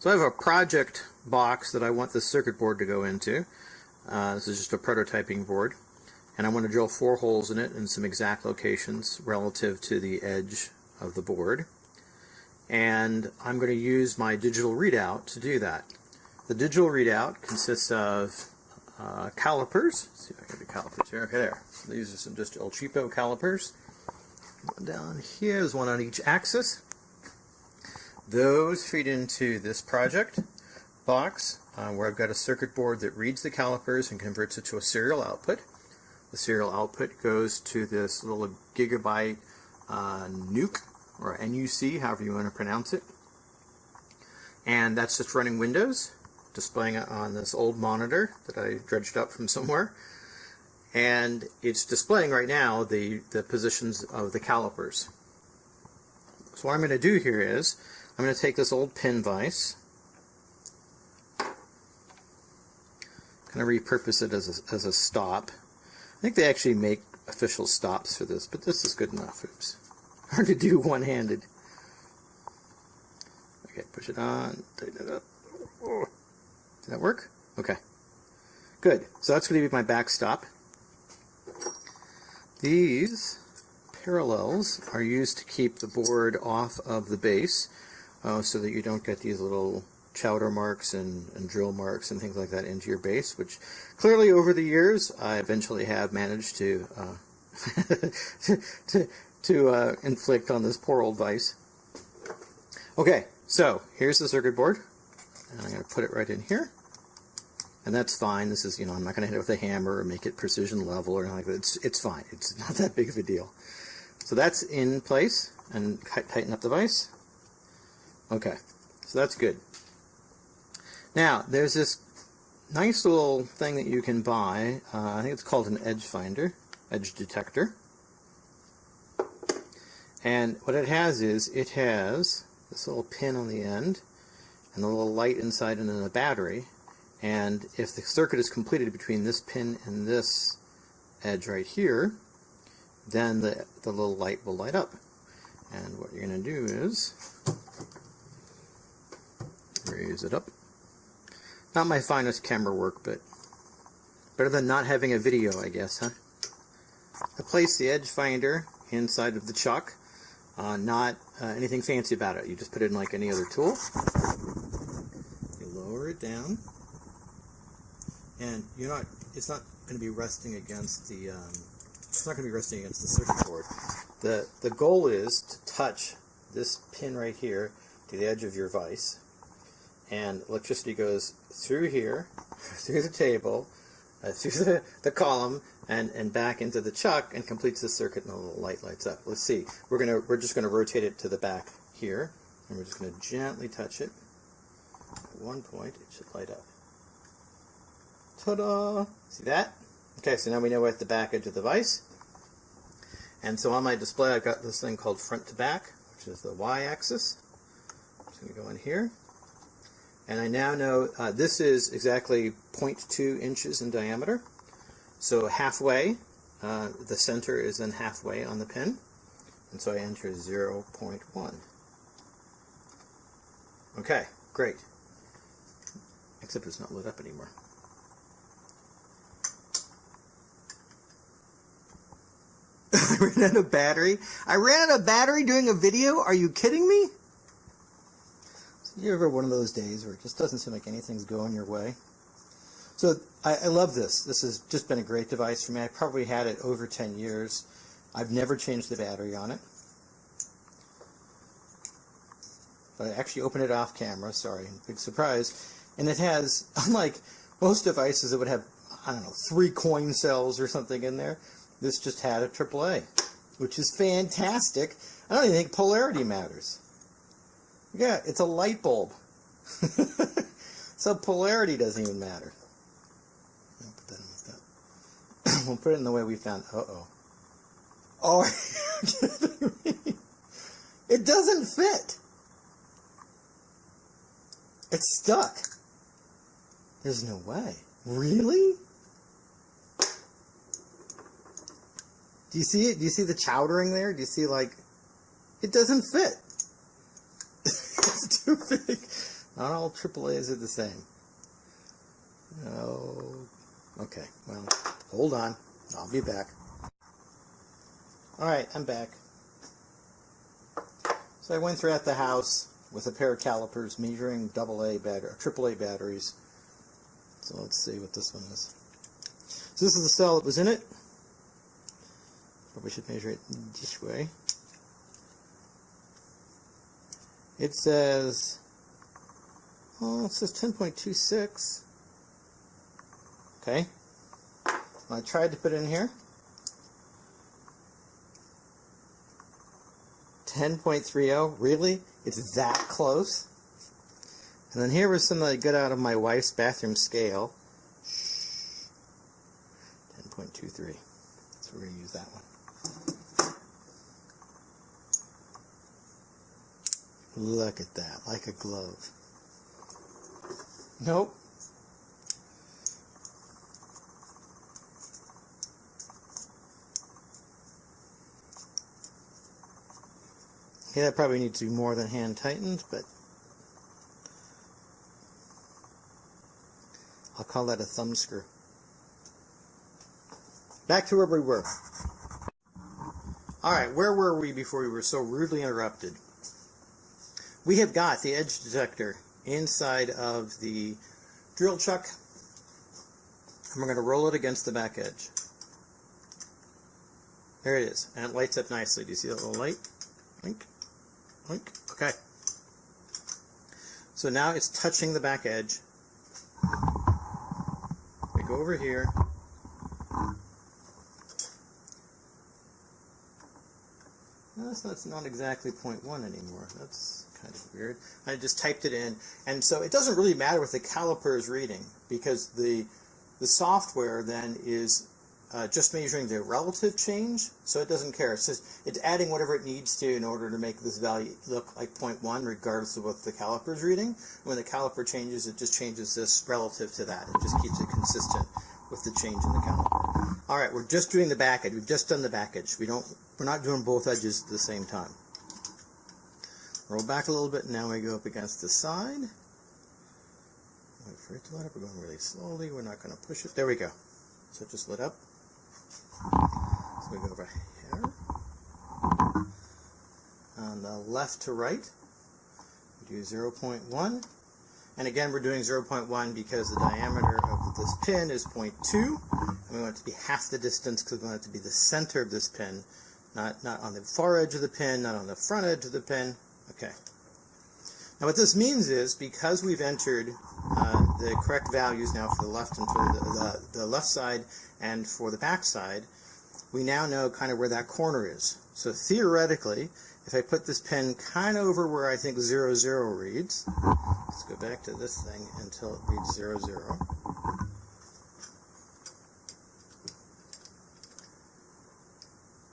So I have a project box that I want this circuit board to go into. This is just a prototyping board. And I want to drill 4 holes in it in some exact locations relative to the edge of the board. And I'm going to use my digital readout to do that. The digital readout consists of calipers. Let's see if I can get the calipers here. Okay, there. So these are some just old cheapo calipers. One down here, there's one on each axis. Those feed into this project box where I've got a circuit board that reads the calipers and converts it to a serial output. The serial output goes to this little gigabyte NUC, or NUC, however you want to pronounce it. And that's just running Windows, displaying it on this old monitor that I dredged up from somewhere. And it's displaying right now the positions of the calipers. So what I'm going to do here is, I'm going to take this old pin vise, kind of repurpose it as a stop. I think they actually make official stops for this, but this is good enough. Oops. Hard to do one-handed. Okay, push it on, tighten it up. Oh. Did that work? Okay. Good. So that's going to be my backstop. These parallels are used to keep the board off of the base so that you don't get these little chowder marks and drill marks and things like that into your base, which clearly over the years I eventually have managed to to inflict on this poor old vise. Okay, so here's the circuit board, and I'm going to put it right in here, and that's fine. This is, I'm not going to hit it with a hammer or make it precision level or anything like that. It's fine. It's not that big of a deal. So that's in place, and tighten up the vise. Okay, so that's good. Now, there's this nice little thing that you can buy. I think it's called an edge finder, edge detector. And what it has is, it has this little pin on the end, and a little light inside, and then a battery. And if the circuit is completed between this pin and this edge right here, then the little light will light up. And what you're going to do is raise it up. Not my finest camera work, but better than not having a video, I guess, huh? I place the edge finder inside of the chuck. Not anything fancy about it. You just put it in like any other tool. You lower it down, and it's not going to be resting against the circuit board. The goal is to touch this pin right here to the edge of your vise, and electricity goes through here, through the table, through the column, and back into the chuck, and completes the circuit, and the little light lights up. Let's see. We're just gonna rotate it to the back here, and we're just gonna gently touch it. At one point, it should light up. Ta-da! See that? Okay, so now we know we're at the back edge of the vise. And so on my display, I've got this thing called front to back, which is the y-axis. I'm just gonna go in here. And I now know this is exactly 0.2 inches in diameter. So halfway, the center is then halfway on the pin. And so I enter 0.1. Okay, great. Except it's not lit up anymore. I ran out of battery. I ran out of battery doing a video? Are you kidding me? You ever one of those days where it just doesn't seem like anything's going your way? So I love this. This has just been a great device for me. I probably had it over 10 years. I've never changed the battery on it. But I actually opened it off camera, sorry, big surprise. And it has, unlike most devices that would have, I don't know, 3 coin cells or something in there, this just had a AAA, which is fantastic. I don't even think polarity matters. Yeah, it's a light bulb. So polarity doesn't even matter. I'll put that in like that. We'll put it in the way we found. Uh-oh. Oh, it doesn't fit. It's stuck. There's no way. Really? Do you see it? Do you see the chowdering there? Do you see, like, it doesn't fit. It's too big. Not all AAAs are the same. Oh, okay, well, hold on. I'll be back. Alright, I'm back. So I went throughout the house with a pair of calipers measuring AAA batteries. So let's see what this one is. So this is the cell that was in it. Probably should measure it this way. It says, oh, it says 10.26. Okay. I tried to put it in here. 10.30. Really? It's that close? And then here was something I got out of my wife's bathroom scale. 10.23. So we're going to use that one. Look at that, like a glove. Nope. Okay, that probably needs to be more than hand tightened, but I'll call that a thumb screw. Back to where we were. Alright, where were we before we were so rudely interrupted? We have got the edge detector inside of the drill chuck, and we're going to roll it against the back edge. There it is, and it lights up nicely. Do you see that little light? Blink, blink. Okay. So now it's touching the back edge. We go over here. No, that's not exactly 0.1 anymore. That's kind of weird. I just typed it in, and so it doesn't really matter what the caliper is reading, because the software then is just measuring the relative change, so it doesn't care. It's just it's adding whatever it needs to in order to make this value look like 0.1, regardless of what the caliper is reading. When the caliper changes, it just changes this relative to that. It just keeps it consistent with the change in the caliper. All right, we're just doing the back edge. We've just done the back edge. We're not doing both edges at the same time. Roll back a little bit, and now we go up against the side. Wait for it to light up. We're going really slowly. We're not going to push it. There we go. So it just lit up. So we go over here. On the left to right, we do 0.1. And again, we're doing 0.1 because the diameter of this pin is 0.2. And we want it to be half the distance because we want it to be the center of this pin. Not on the far edge of the pin, not on the front edge of the pin. Okay. Now what this means is, because we've entered the correct values now for the left and for the left side and for the back side, we now know kind of where that corner is. So theoretically, if I put this pin kind of over where I think 0, 0 reads, let's go back to this thing until it reads 0, 0.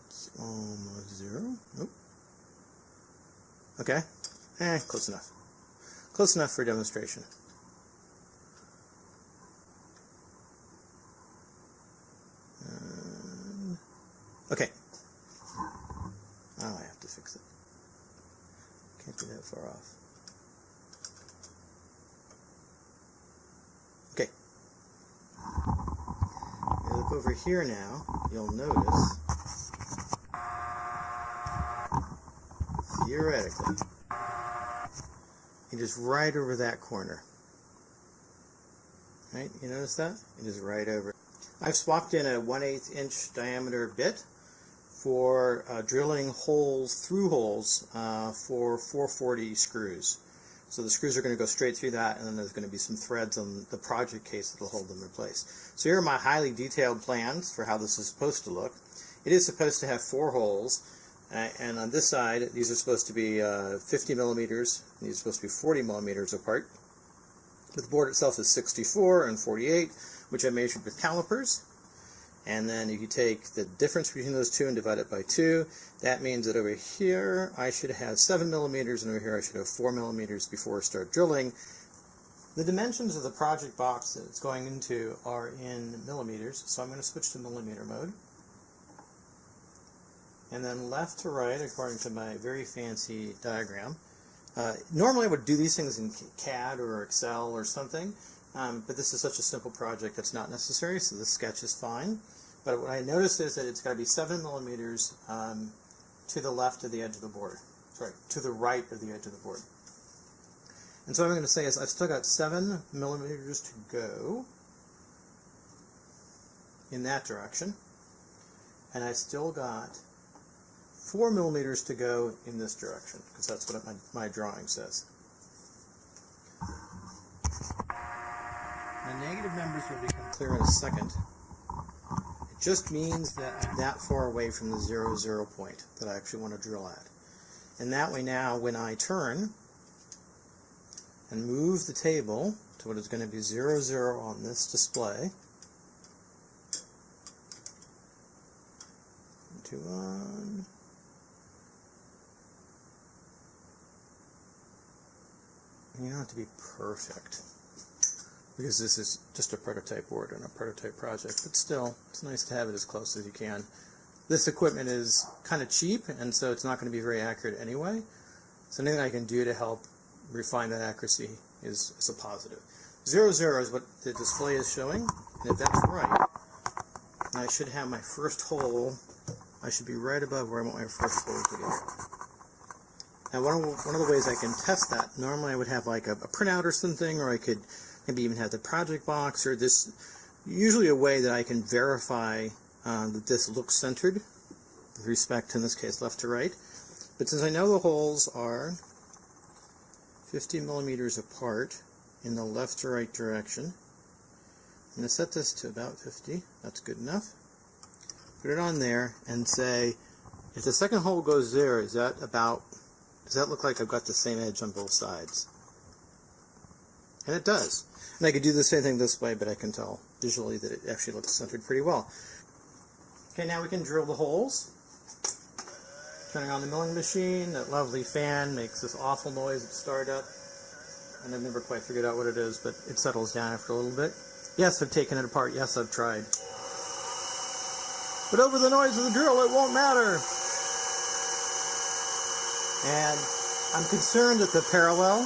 It's almost 0. Nope. Okay. Close enough. Close enough for demonstration. Okay. Oh, I have to fix it. Can't be that far off. Okay. You look over here now, you'll notice, theoretically, it is right over that corner. Right? You notice that? It is right over. I've swapped in a 1/8 inch diameter bit for drilling holes, through holes, for 440 screws. So the screws are going to go straight through that, and then there's going to be some threads on the project case that will hold them in place. So here are my highly detailed plans for how this is supposed to look. It is supposed to have 4 holes, and on this side, these are supposed to be 50 millimeters. These are supposed to be 40 millimeters apart. But the board itself is 64 and 48, which I measured with calipers. And then if you take the difference between those two and divide it by 2, that means that over here I should have 7 millimeters, and over here I should have 4 millimeters before I start drilling. The dimensions of the project box that it's going into are in millimeters, so I'm going to switch to millimeter mode. And then left to right, according to my very fancy diagram, Normally I would do these things in CAD or Excel or something, but this is such a simple project that's not necessary, so the sketch is fine. But what I noticed is that it's got to be 7 millimeters to the left of the edge of the board. Sorry, to the right of the edge of the board. And so what I'm going to say is I've still got 7 millimeters to go in that direction, and I still got 4 millimeters to go in this direction, because that's what my drawing says. The negative numbers will become clear in a second. It just means that I'm that far away from the 0, 0 point that I actually want to drill at. And that way now, when I turn and move the table to what is going to be 0, 0 on this display, 2, 1, and you don't have to be perfect, because this is just a prototype board and a prototype project, but still, it's nice to have it as close as you can. This equipment is kind of cheap, and so it's not going to be very accurate anyway, so anything I can do to help refine that accuracy is a positive. 0, 0 is what the display is showing, and if that's right, then I should have my first hole, I should be right above where I want my first hole to go. Now one of the ways I can test that, normally I would have like a printout or something, or I could maybe even have the project box, or this, usually a way that I can verify that this looks centered with respect to, in this case, left to right. But since I know the holes are 50 millimeters apart in the left to right direction, I'm going to set this to about 50. That's good enough. Put it on there and say, if the second hole goes there, does that look like I've got the same edge on both sides? And it does. And I could do the same thing this way, but I can tell visually that it actually looks centered pretty well. Okay, now we can drill the holes. Turning on the milling machine, that lovely fan makes this awful noise at startup. And I've never quite figured out what it is, but it settles down after a little bit. Yes, I've taken it apart. Yes, I've tried. But over the noise of the drill, it won't matter. And I'm concerned that the parallel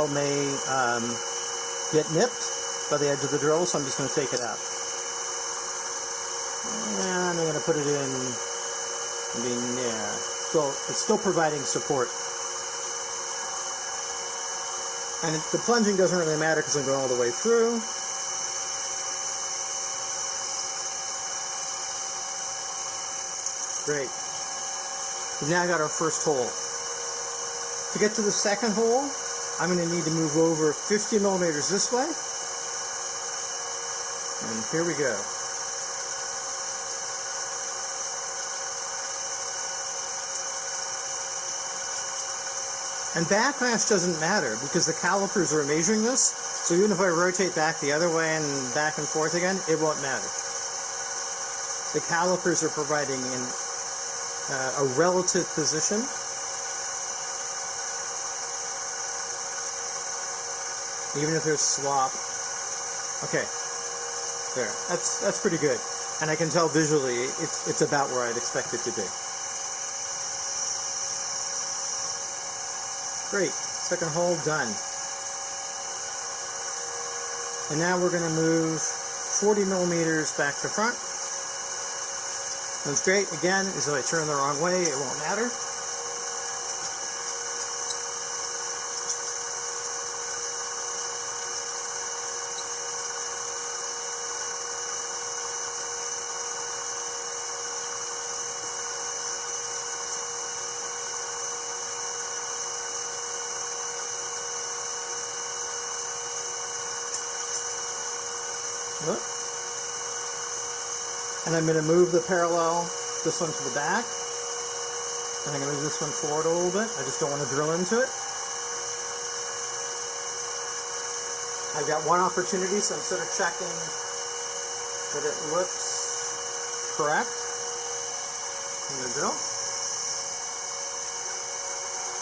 may get nipped by the edge of the drill, so I'm just going to take it out. And I'm going to put it in, so it's still providing support. And the plunging doesn't really matter because I'm going all the way through. Great. We've now got our first hole. To get to the second hole, I'm going to need to move over 50 millimeters this way. And here we go. And backlash doesn't matter because the calipers are measuring this, so even if I rotate back the other way and back and forth again, it won't matter. The calipers are providing a relative position. Even if there's slop. Okay, there. That's pretty good. And I can tell visually it's about where I'd expect it to be. Great. Second hole done. And now we're going to move 40 millimeters back to front. That's great. Again, as if I turn the wrong way, it won't matter. And I'm going to move the parallel, this one to the back, and I'm going to move this one forward a little bit. I just don't want to drill into it. I've got one opportunity, so I'm sort of checking that it looks correct in the drill.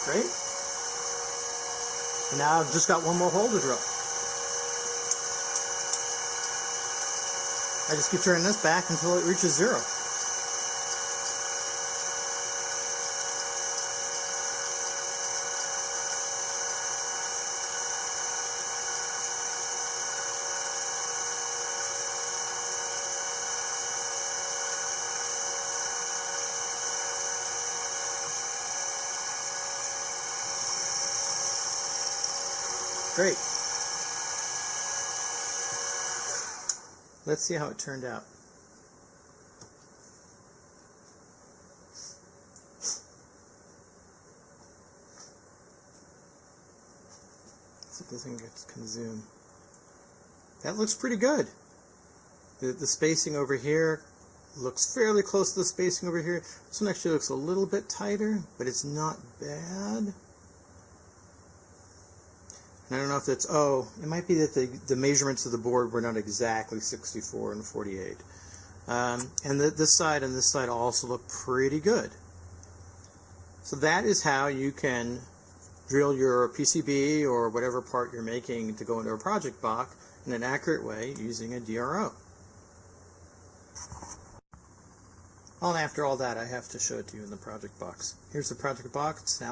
Great. And now I've just got one more hole to drill. I just keep turning this back until it reaches 0. Great. Let's see how it turned out. See if this thing can zoom. That looks pretty good. The spacing over here looks fairly close to the spacing over here. This one actually looks a little bit tighter, but it's not bad. And I don't know if it's, it might be that the measurements of the board were not exactly 64 and 48. And this side and this side also look pretty good. So that is how you can drill your PCB or whatever part you're making to go into a project box in an accurate way using a DRO. And after all that, I have to show it to you in the project box. Here's the project box. It's an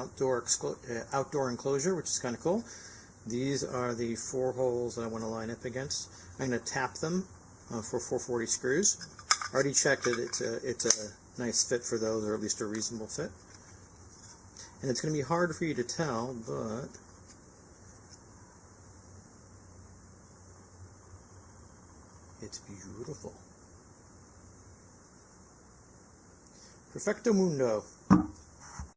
outdoor enclosure, which is kind of cool. These are the 4 holes that I want to line up against. I'm going to tap them for 440 screws. I already checked it. It's a nice fit for those, or at least a reasonable fit. And it's going to be hard for you to tell, but it's beautiful. Perfecto mundo.